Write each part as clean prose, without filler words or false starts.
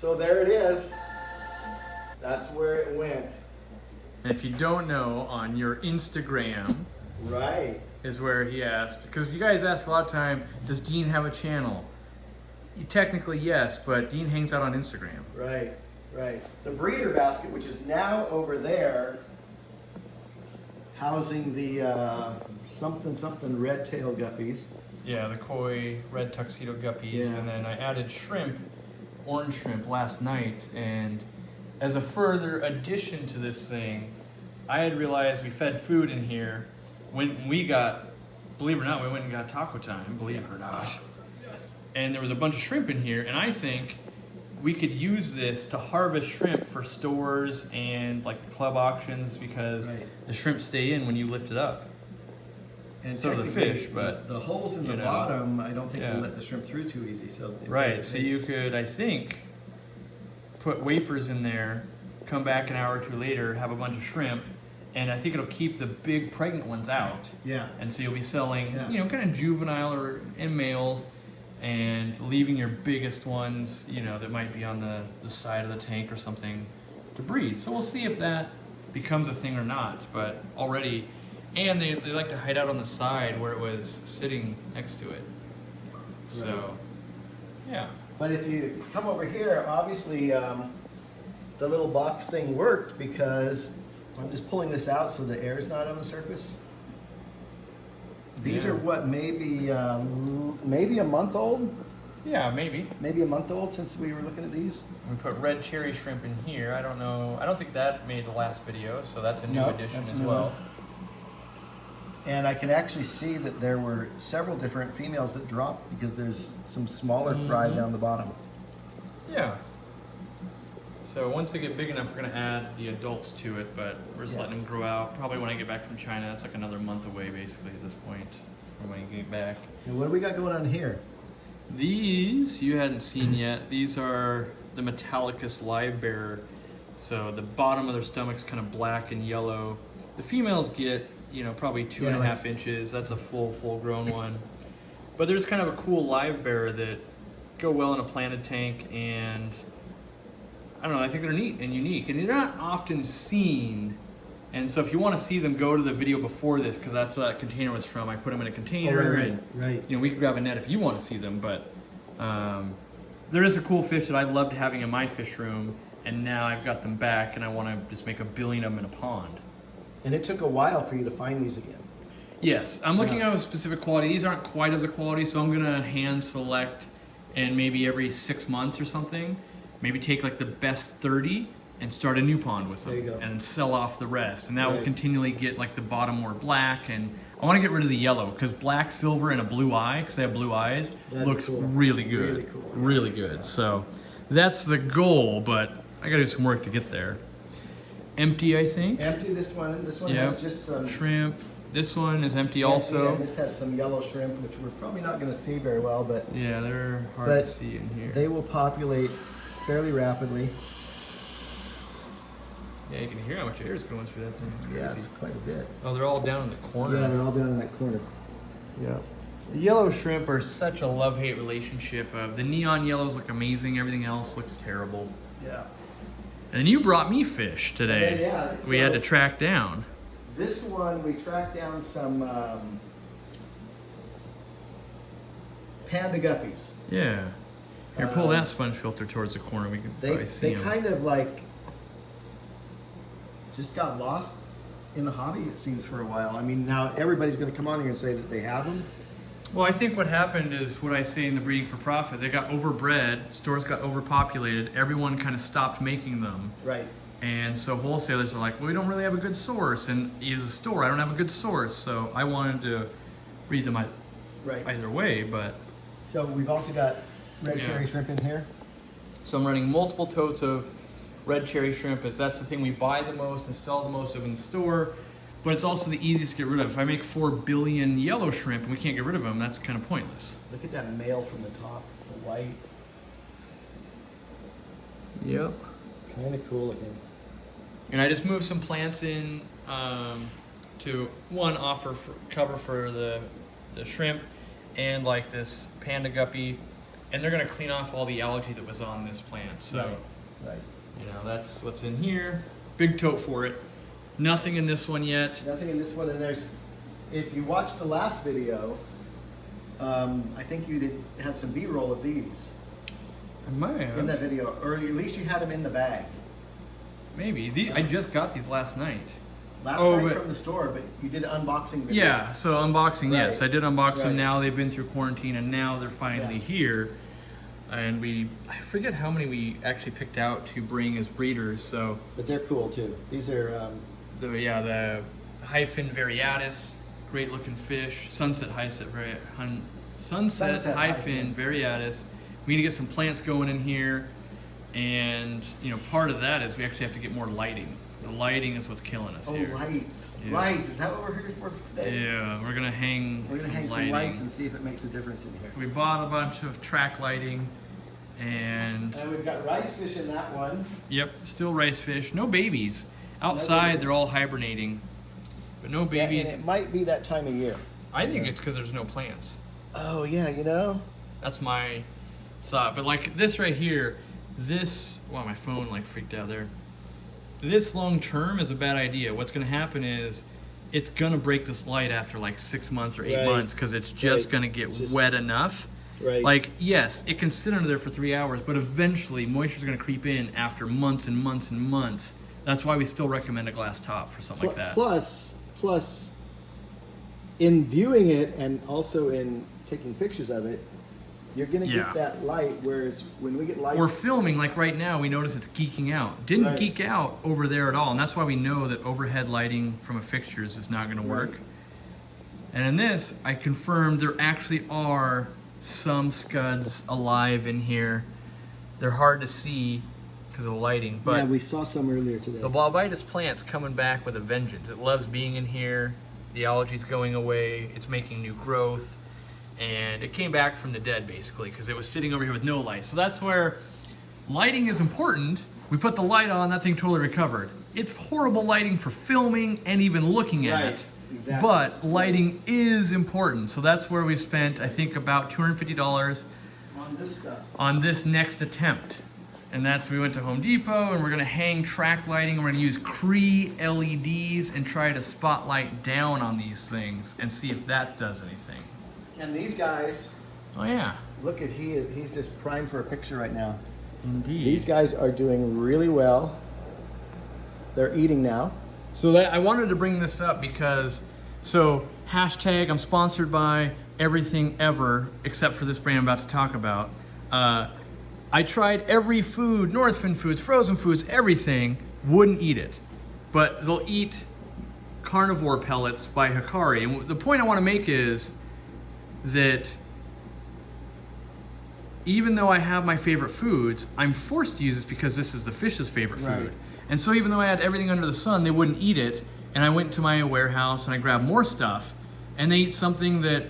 So there it is. That's where it went. And if you don't know, on your Instagram Right. is where he asked, because you guys ask a lot of time, does Dean have a channel? Technically yes, but Dean hangs out on Instagram. Right, right. The breeder basket, which is now over there, housing the something red-tailed guppies. Yeah, the koi red tuxedo guppies, Yeah. and then I added shrimp, orange shrimp, last night, and as a further addition to this thing, I had realized we fed food in here. When we got, believe it or not, we went and got taco time, believe it or not. Yes. And there was a bunch of shrimp in here, and I think we could use this to harvest shrimp for stores and like club auctions, because Right. the shrimp stay in when you lift it up. And So the technically, fish, but, the holes in the you know, bottom, I don't think yeah. will let the shrimp through too easy. So Right, so you could, I think, put wafers in there, come back an hour or two later, have a bunch of shrimp, and I think it'll keep the big pregnant ones out. Yeah. And so you'll be selling, Yeah. you know, kind of juvenile or in males, and leaving your biggest ones, you know, that might be on the side of the tank or something to breed. So we'll see if that becomes a thing or not, but already, and they like to hide out on the side where it was sitting next to it. So, yeah. But if you come over here, obviously the little box thing worked because I'm just pulling this out so the air's not on the surface. These Yeah. are what, maybe a month old? Yeah, maybe. Maybe a month old since we were looking at these? We put red cherry shrimp in here. I don't know. I don't think that made the last video, so that's a new No, addition that's a as new well. one. And I can actually see that there were several different females that dropped because there's some smaller fry down the bottom. Yeah. So once they get big enough, we're gonna add the adults to it, but we're just Yeah. letting them grow out. Probably when I get back from China, that's like another month away basically at this point from when I get back. And what do we got going on here? These you hadn't seen yet. These are the Metallicus LiveBearer. So the bottom of their stomach's kind of black and yellow. The females get, you know, probably 2.5 inches. That's a full grown one. But there's kind of a cool LiveBearer that go well in a planted tank, and I don't know, I think they're neat and unique, and they're not often seen. And so if you want to see them, go to the video before this, because that's what that container was from. I put them in a container, and right. you know, we could grab a net if you want to see them, but there is a cool fish that I loved having in my fish room, and now I've got them back, and I want to just make a billion of them in a pond. And it took a while for you to find these again. Yes, I'm looking at a specific quality. These aren't quite of the quality, so I'm gonna hand select, and maybe every 6 months or something, maybe take like the best 30 and start a new pond with them. There you go. And sell off the rest. And that will Right. continually get like the bottom more black, and I want to get rid of the yellow, because black, silver, and a blue eye, because they have blue eyes, That'd be looks cool. really good. Really cool. Really good. So that's the goal, but I gotta do some work to get there. Empty, I think. Empty this one. This one Yep. has just some Shrimp. This one is empty Yeah, also. this has some yellow shrimp, which we're probably not going to see very well, but Yeah, they're hard But to see in here. they will populate fairly rapidly. Yeah, you can hear how much air is going through that thing. It's Yeah, crazy. it's quite a bit. Oh, they're all down in the corner. Yeah, they're all down in that corner. Yeah. The yellow shrimp are such a love-hate relationship. The neon yellows look amazing. Everything else looks terrible. Yeah. And then you brought me fish today. Yeah, We had so- to track down. This one, we tracked down some panda guppies. Yeah. Here, pull that sponge filter towards the corner. We can They, probably see they them. kind of like just got lost in the hobby, it seems, for a while. I mean, now everybody's going to come on here and say that they have them. Well, I think what happened is what I say in the breeding for profit. They got overbred. Stores got overpopulated. Everyone kind of stopped making them. Right. And so wholesalers are like, well, we don't really have a good source. And as a store, I don't have a good source. So I wanted to breed them Right. either way. But So we've also got red Yeah. cherry shrimp in here. so I'm running multiple totes of red cherry shrimp, as that's the thing we buy the most and sell the most of in the store. But it's also the easiest to get rid of. If I make 4 billion yellow shrimp and we can't get rid of them, that's kind of pointless. Look at that male from the top, the white. Yep. Kind of cool looking. And I just moved some plants in to one cover for the shrimp, and like this panda guppy, and they're gonna clean off all the algae that was on this plant. So, Right. you know, that's what's in here. Big tote for it. Nothing in this one yet. Nothing in this one, and there's, if you watched the last video, I think you did have some B-roll of these I might have. in that video, or at least you had them in the bag. Maybe. I just got these last night. Last Oh, night but- from the store, but you did an unboxing video. Yeah, so unboxing, yes. Right. I did unbox them Right. now. They've been through quarantine and now they're finally Yeah. here. And I forget how many we actually picked out to bring as breeders. So, But they're cool too. These are, the hyphen variatus, great looking fish. Sunset hyphen variatus. We need to get some plants going in here. And, you know, part of that is we actually have to get more lighting. The lighting is what's killing us here. lights. Yeah. Lights, is that what we're here for today? Yeah, we're gonna hang We're gonna some hang lighting. some lights and see if it makes a difference in here. We bought a bunch of track lighting, and And we've got rice fish in that one. yep, still rice fish. No babies. Outside, babies. they're all hibernating, but no Yeah, babies. and it might be that time of year. I think it's because there's no plants. Oh yeah, you know? That's my thought. But like this right here, wow, my phone like freaked out there. This long term is a bad idea. What's gonna happen is it's gonna break this light after like 6 months or 8 Right. months because it's just Right. gonna get It's just- wet enough. Right. Like, yes, it can sit under there for 3 hours, but eventually moisture's gonna creep in after months and months and months. That's why we still recommend a glass top for something like that. Plus, in viewing it and also in taking pictures of it, you're gonna Yeah. get that light, whereas when we get lights... We're filming, like right now, we notice it's geeking out. Didn't Right. geek out over there at all, and that's why we know that overhead lighting from a fixtures is not gonna work. Right. And in this, I confirmed there actually are some scuds alive in here. They're hard to see because of the lighting, but yeah, we saw some earlier today. the Valbitis plant's coming back with a vengeance. It loves being in here. The algae's going away. It's making new growth. And it came back from the dead, basically, because it was sitting over here with no light. So that's where lighting is important. We put the light on, that thing totally recovered. It's horrible lighting for filming and even looking at Right, it. exactly. But lighting is important. So that's where we spent, I think, about $250 On this stuff. on this next attempt. And we went to Home Depot and we're gonna hang track lighting. We're gonna use Cree LEDs and try to spotlight down on these things and see if that does anything. And these guys, Oh yeah, look at he's just primed for a picture right now. indeed. These guys are doing really well. They're eating now. So I wanted to bring this up because, hashtag I'm sponsored by everything ever except for this brand I'm about to talk about. I tried every food, Northfin foods, frozen foods, everything, wouldn't eat it. But they'll eat carnivore pellets by ACARA. And the point I want to make is that even though I have my favorite foods, I'm forced to use this because this is the fish's favorite food. Right. And so even though I had everything under the sun, they wouldn't eat it. And I went to my warehouse and I grabbed more stuff and they eat something that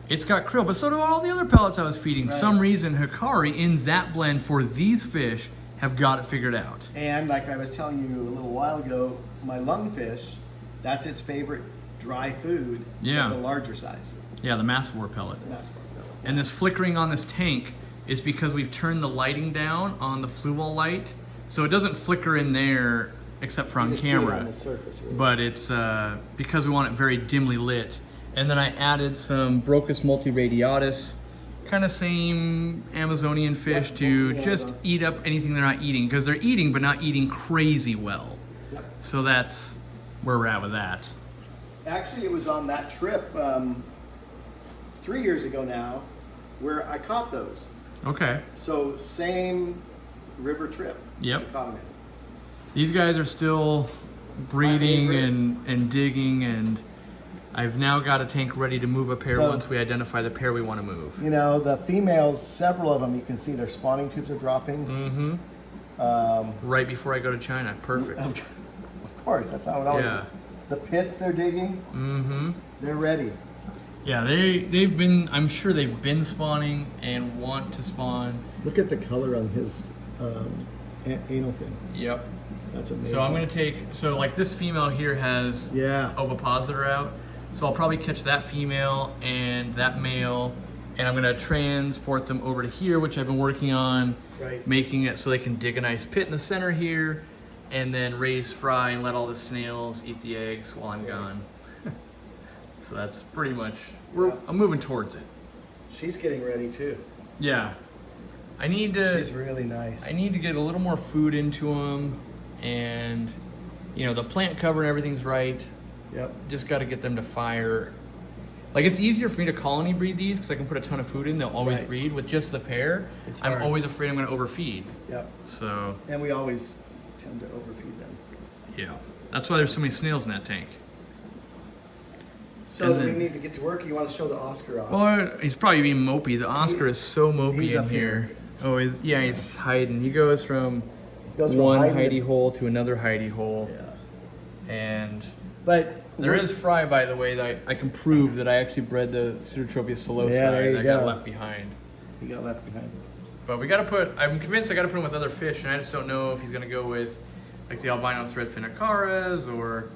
it's got krill, but so do all the other pellets I was feeding. Right. Some reason ACARA in that blend for these fish have got it figured out. And like I was telling you a little while ago, my lungfish, that's its favorite dry food. Yeah. Of the larger size. Yeah, the massivore pellet. That's what And this flickering on this tank is because we've turned the lighting down on the flue wall light. So it doesn't flicker in there except for on you just see it camera. on the surface, really. But it's because we want it very dimly lit. And then I added some Brocus multiradiatus, kind of same Amazonian fish Yep, to multi just Amazon. eat up anything they're not eating, because they're eating but not eating crazy well. Yep. So that's where we're at with that. Actually, it was on that trip 3 years ago now where I caught those. Okay. So same river trip. Yep. I caught them in. These guys are still breeding favorite. and digging, and I've now got a tank ready to move a pair So- once we identify the pair we want to move. You know, the females, several of them, you can see their spawning tubes are dropping. Mm-hmm. Right before I go to China. Perfect. Of course, that's how it always Yeah. is. The pits they're digging, Mm-hmm. they're ready. Yeah, they've been, I'm sure they've been spawning and want to spawn. Look at the color on his anal fin. Yep. That's amazing. So I'm going to take, like this female here has Yeah. ovipositor out. So I'll probably catch that female and that male And I'm gonna transport them over to here, which I've been working on, making it so they can dig a nice pit in the center here, and then raise fry and let all the snails eat the eggs while I'm gone. So that's pretty much, I'm moving towards it. She's getting ready too. Yeah. I need to. She's really nice. I need to get a little more food into them, and you know, the plant cover and everything's right. Yep. Just got to get them to fire. Like, it's easier for me to colony breed these because I can put a ton of food in. They'll always breed. With just the pair, I'm always afraid I'm going to overfeed. Yep. So. And we always tend to overfeed them. Yeah. That's why there's so many snails in that tank. So we need to get to work. You want to show the Oscar off? Well, he's probably being mopey. The Oscar is so mopey in here. Oh, he's hiding. He goes from one hidey hole to another hidey hole. Yeah. And but there is fry, by the way, that I can prove that I actually bred the Pseudotropia solosi that got left behind. He got left behind. But we got to put, I'm convinced I got to put him with other fish, and I just don't know if he's going to go with like the albino threadfin ACARAs, or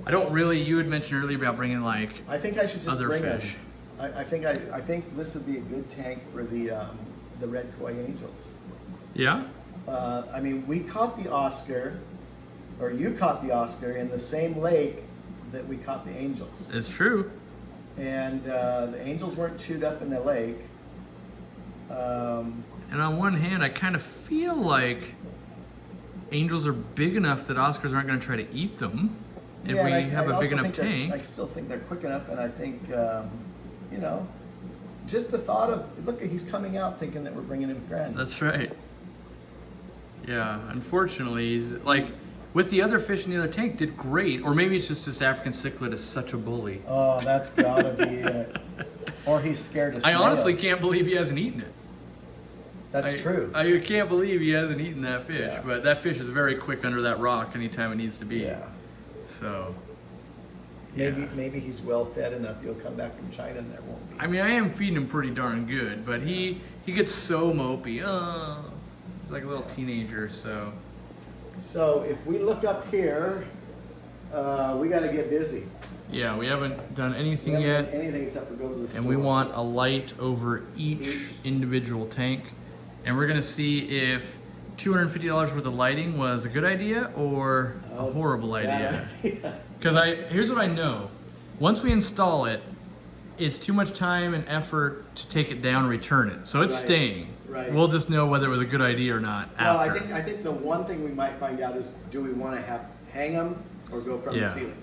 I don't really, you had mentioned earlier about bringing like I think I should just other bring fish. I think this would be a good tank for the red koi angels. Yeah? I mean, we caught the Oscar, or you caught the Oscar in the same lake that we caught the angels. It's true. And the angels weren't chewed up in the lake. And on one hand, I kind of feel like angels are big enough that Oscars aren't going to try to eat them if we have a big enough tank. I still think they're quick enough, and I think, you know, just the thought of, look, he's coming out thinking that we're bringing him friends. That's right. Yeah, unfortunately, he's like, with the other fish in the other tank, did great. Or maybe it's just this African cichlid is such a bully. Oh, that's gotta be it. Or he's scared of snails. I honestly can't believe he hasn't eaten it. That's true. I can't believe he hasn't eaten that fish. Yeah. But that fish is very quick under that rock anytime it needs to be. Yeah. So, maybe he's well fed enough. He'll come back from China and there won't be. I mean, I am feeding him pretty darn good, but he gets so mopey. He's like a little teenager, so. So if we look up here, we got to get busy. Yeah, we haven't done anything we haven't yet. done anything except for go to the store. And we want a light over each individual tank. And we're gonna see if $250 worth of lighting was a good idea or a horrible idea. Because here's what I know. Once we install it, it's too much time and effort to take it down and return it. So it's staying. Right. We'll just know whether it was a good idea or not after. Well, I think the one thing we might find out is, do we want to hang them or go from the ceiling?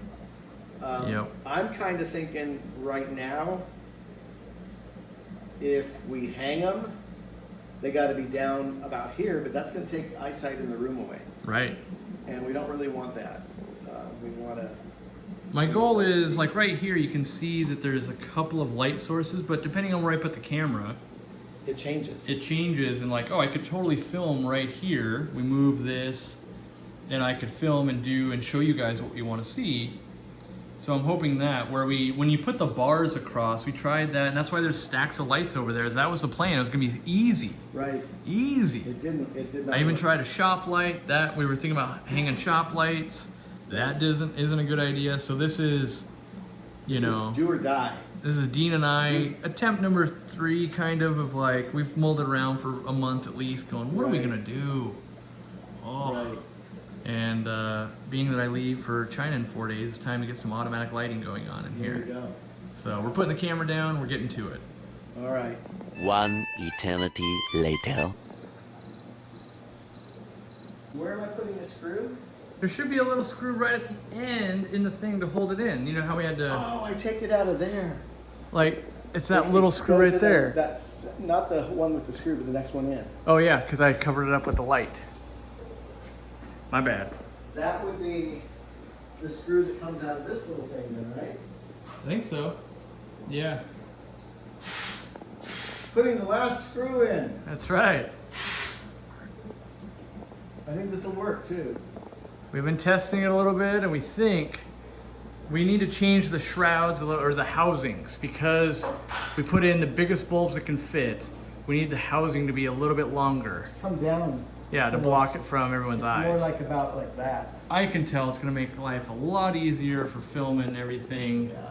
I'm kind of thinking right now, if we hang them, they got to be down about here, but that's going to take eyesight in the room away. Right. And we don't really want that. We want to. My goal is, like right here, you can see that there's a couple of light sources, but depending on where I put the camera, it changes. It changes, and like, oh, I could totally film right here. We move this, and I could film and show you guys what we want to see. So I'm hoping that when you put the bars across, we tried that, and that's why there's stacks of lights over there. That was the plan. It was gonna be easy. Right. Easy. It did not. I even tried a shop light. That we were thinking about hanging shop lights. That isn't a good idea. So this is, you know, do or die. This is Dean and I, attempt number 3, kind of like, we've mulled it around for a month at least, going, what are we gonna do? Oh. Right. And being that I leave for China in 4 days, it's time to get some automatic lighting going on in here. There you go. So we're putting the camera down, we're getting to it. All right. One eternity later. Where am I putting the screw? There should be a little screw right at the end in the thing to hold it in. You know how we had to... Oh, I take it out of there. Like, it's that little screw right there. That's not the one with the screw, but the next one in. Oh yeah, because I covered it up with the light. My bad. That would be the screw that comes out of this little thing then, right? I think so. Yeah. Putting the last screw in. That's right. I think this will work too. We've been testing it a little bit, and we think we need to change the shrouds a little, or the housings, because we put in the biggest bulbs that can fit. We need the housing to be a little bit longer. Come down. Yeah, to block it from everyone's eyes. It's more like about like that. I can tell it's going to make life a lot easier for filming and everything. Yeah.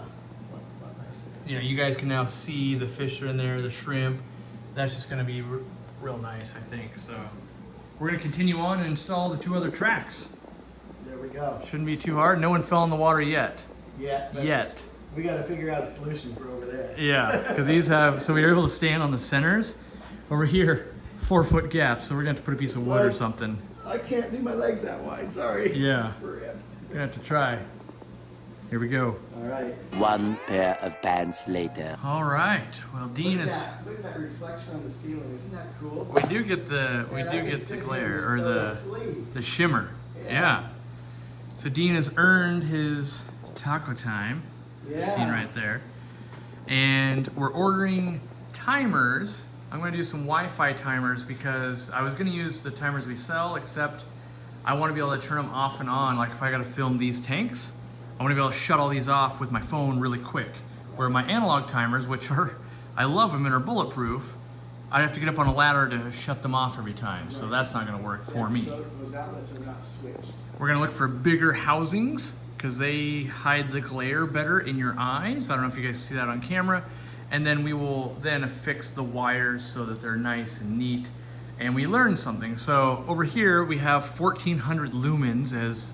you know, you guys can now see the fish are in there, the shrimp. That's just gonna be real nice, I think. So we're gonna continue on and install the 2 other tracks. There we go. Shouldn't be too hard. No one fell in the water yet. Yet. We got to figure out a solution for over there. Yeah, because these have, so we were able to stand on the centers. Over here, 4-foot gaps, so we're gonna have to put a piece of wood or something. I can't do my legs that wide, sorry. Yeah, Rip. we're gonna have to try. Here we go. All right. 1 pair of pants later. All right, well Dean Look at is, that. Look at that reflection on the ceiling. Isn't that cool? we do get the, Man, I could sit here glare, and or just go to the sleep. shimmer. Yeah. So Dean has earned his taco time. Yeah. Scene right there. And we're ordering timers. I'm going to do some Wi-Fi timers because I was going to use the timers we sell, except I want to be able to turn them off and on. Like if I got to film these tanks, I want to be able to shut all these off with my phone really quick. Where my analog timers, which are, I love them and are bulletproof, I'd have to get up on a ladder to shut them off every time. So that's not going to work for me. So those outlets are not switched. We're going to look for bigger housings because they hide the glare better in your eyes. I don't know if you guys see that on camera. And then we will then affix the wires so that they're nice and neat. And we learned something. So over here we have 1400 lumens, as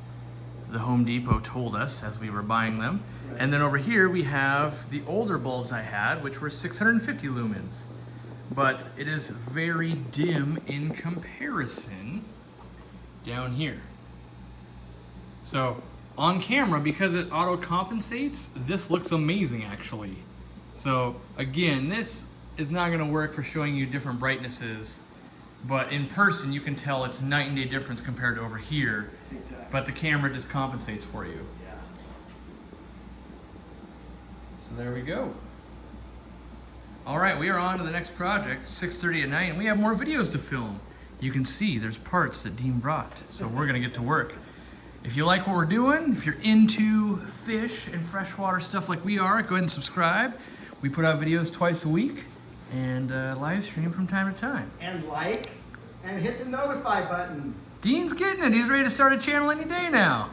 the Home Depot told us as we were buying them. Right. And then over here we have the older bulbs I had, which were 650 lumens. But it is very dim in comparison down here. So on camera, because it auto compensates, this looks amazing actually. So again, this is not going to work for showing you different brightnesses, but in person you can tell it's night and day difference compared to over here. Big time. But the camera just compensates for you. Yeah. So there we go. All right, we are on to the next project, 6:30 at night, and we have more videos to film. You can see there's parts that Dean brought, so we're gonna get to work. If you like what we're doing, if you're into fish and freshwater stuff like we are, go ahead and subscribe. We put out videos twice a week and live stream from time to time. And like, and hit the notify button. Dean's getting it. He's ready to start a channel any day now.